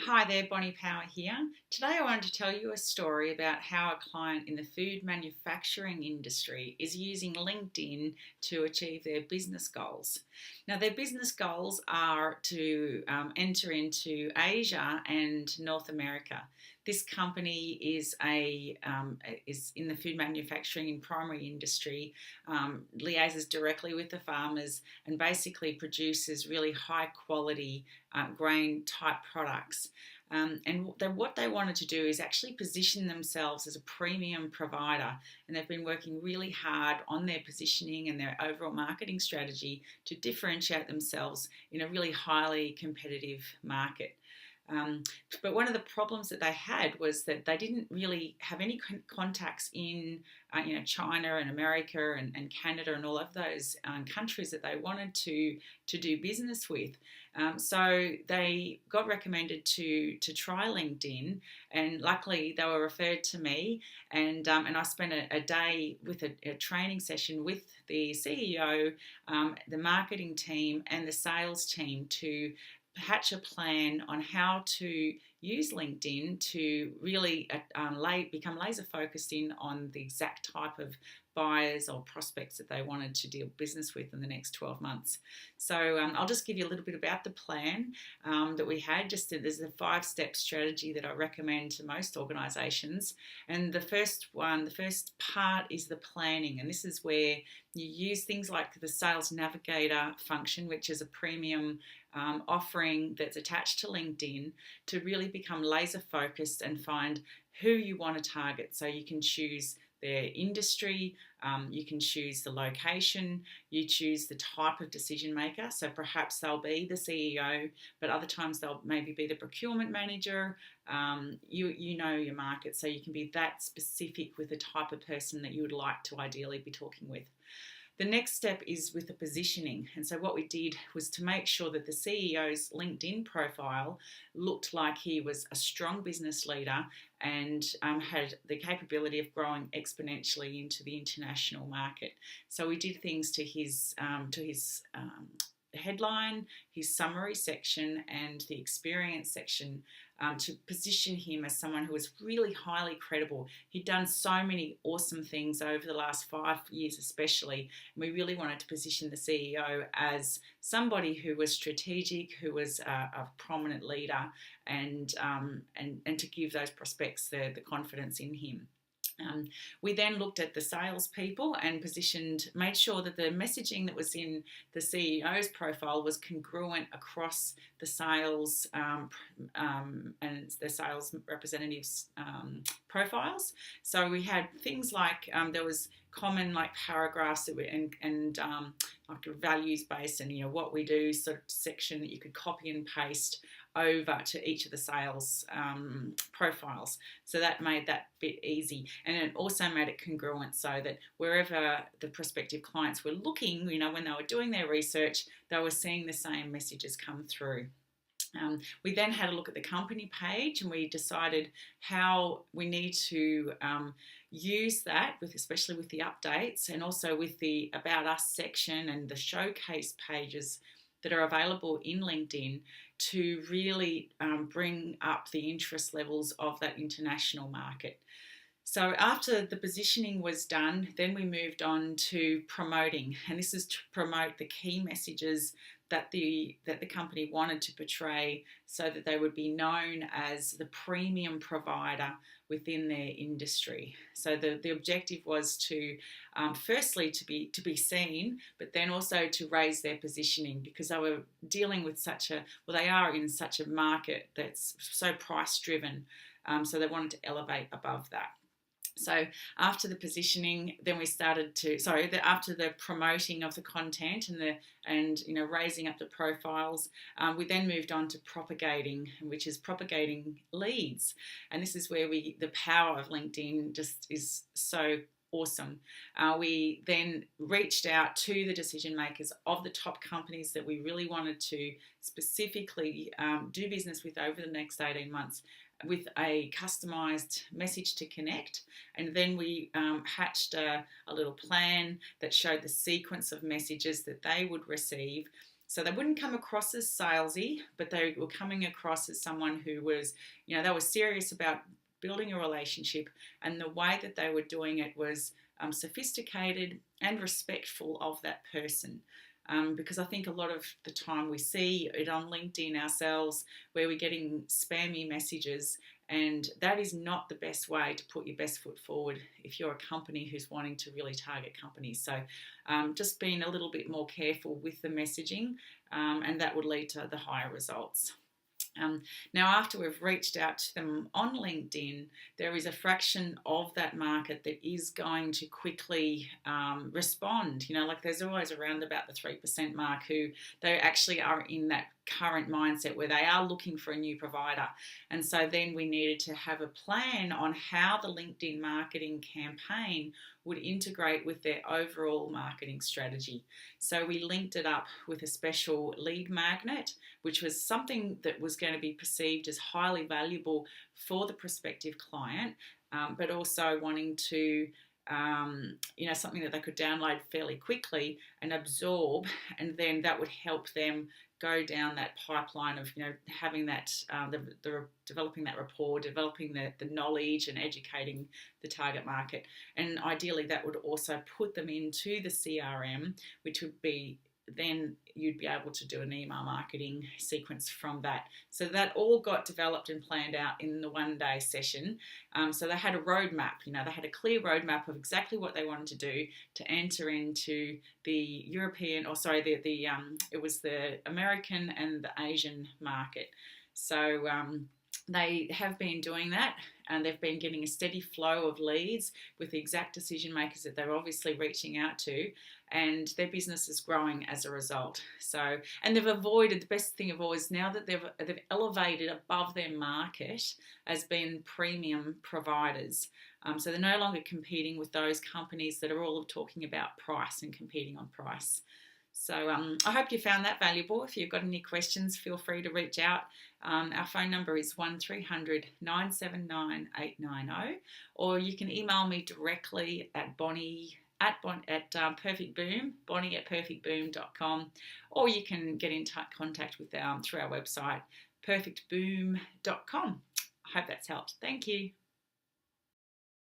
Hi there, Bonnie Power here. Today I wanted to tell you a story about how a client in the food manufacturing industry is using LinkedIn to achieve their business goals. Now, their business goals are to enter into Asia and North America. This company is in the food manufacturing and primary industry, liaises directly with the farmers, and basically produces really high quality grain type products. What they wanted to do is actually position themselves as a premium provider, and they've been working really hard on their positioning and their overall marketing strategy to differentiate themselves in a really highly competitive market. Um, but one of the problems that they had was that they didn't really have any contacts in, China and America and Canada and all of those countries that they wanted to do business with. So they got recommended to try LinkedIn, and luckily they were referred to me, and I spent a day with a training session with the CEO, the marketing team, and the sales team to hatch a plan on how to use LinkedIn to really become laser focused in on the exact type of buyers or prospects that they wanted to deal business with in the next 12 months. So I'll just give you a little bit about the plan that we had. There's a 5-step strategy that I recommend to most organisations. And the first part is the planning. And this is where you use things like the Sales Navigator function, which is a premium offering that's attached to LinkedIn, to really become laser focused and find who you want to target. So you can choose their industry, you can choose the location, you choose the type of decision maker. So perhaps they'll be the CEO, but other times they'll maybe be the procurement manager. You know your market, so you can be that specific with the type of person that you would like to ideally be talking with. The next step is with the positioning. And so what we did was to make sure that the CEO's LinkedIn profile looked like he was a strong business leader and had the capability of growing exponentially into the international market. So we did things to his headline, his summary section, and the experience section to position him as someone who was really highly credible. He'd done so many awesome things over the last 5 years, especially. And we really wanted to position the CEO as somebody who was strategic, who was a prominent leader, and to give those prospects the confidence in him. We then looked at the salespeople and made sure that the messaging that was in the CEO's profile was congruent across the sales and the sales representatives' profiles. So we had things like there was common like paragraphs that like a values based and what we do sort of section that you could copy and paste over to each of the sales profiles. So that made that bit easy, and it also made it congruent so that wherever the prospective clients were looking, when they were doing their research, they were seeing the same messages come through. We then had a look at the company page, and we decided how we need to use that, especially with the updates and also with the About Us section and the showcase pages that are available in LinkedIn to really bring up the interest levels of that international market. So after the positioning was done, then we moved on to promoting, and this is to promote the key messages that the company wanted to portray so that they would be known as the premium provider within their industry. So the objective was to firstly to be seen, but then also to raise their positioning, because they were dealing with they are in such a market that's so price driven. So they wanted to elevate above that. So after the positioning, then we after the promoting of the content and raising up the profiles, we then moved on to propagating, which is propagating leads. And this is where the power of LinkedIn just is so awesome. We then reached out to the decision makers of the top companies that we really wanted to specifically do business with over the next 18 months, with a customized message to connect. And then we hatched a little plan that showed the sequence of messages that they would receive So they wouldn't come across as salesy, but they were coming across as someone who was, they were serious about building a relationship, and the way that they were doing it was sophisticated and respectful of that person. Because I think a lot of the time we see it on LinkedIn ourselves where we're getting spammy messages, and that is not the best way to put your best foot forward if you're a company who's wanting to really target companies. So just being a little bit more careful with the messaging, and that would lead to the higher results. Now, after we've reached out to them on LinkedIn, there is a fraction of that market that is going to quickly respond. Like there's always around about the 3% mark who they actually are in that current mindset where they are looking for a new provider. And so then we needed to have a plan on how the LinkedIn marketing campaign would integrate with their overall marketing strategy. So we linked it up with a special lead magnet, which was something that was going to be perceived as highly valuable for the prospective client, but also wanting to something that they could download fairly quickly and absorb, and then that would help them go down that pipeline of having that developing that rapport, developing the knowledge, and educating the target market. And ideally, that would also put them into the CRM, which would be then you'd be able to do an email marketing sequence from that. So that all got developed and planned out in the one-day session. So they had a roadmap, they had a clear roadmap of exactly what they wanted to do to enter into the European, it was the American and the Asian market. So they have been doing that, and they've been getting a steady flow of leads with the exact decision makers that they're obviously reaching out to, and their business is growing as a result. So, and they've avoided, the best thing of all is now that they've elevated above their market as being premium providers. So they're no longer competing with those companies that are all talking about price and competing on price. So I hope you found that valuable. If you've got any questions, feel free to reach out. Our phone number is 1300 979 890, or you can email me directly at Bonnie at Perfect Boom, Bonnie at perfectboom.com, or you can get in contact with through our website, perfectboom.com. I hope that's helped. Thank you.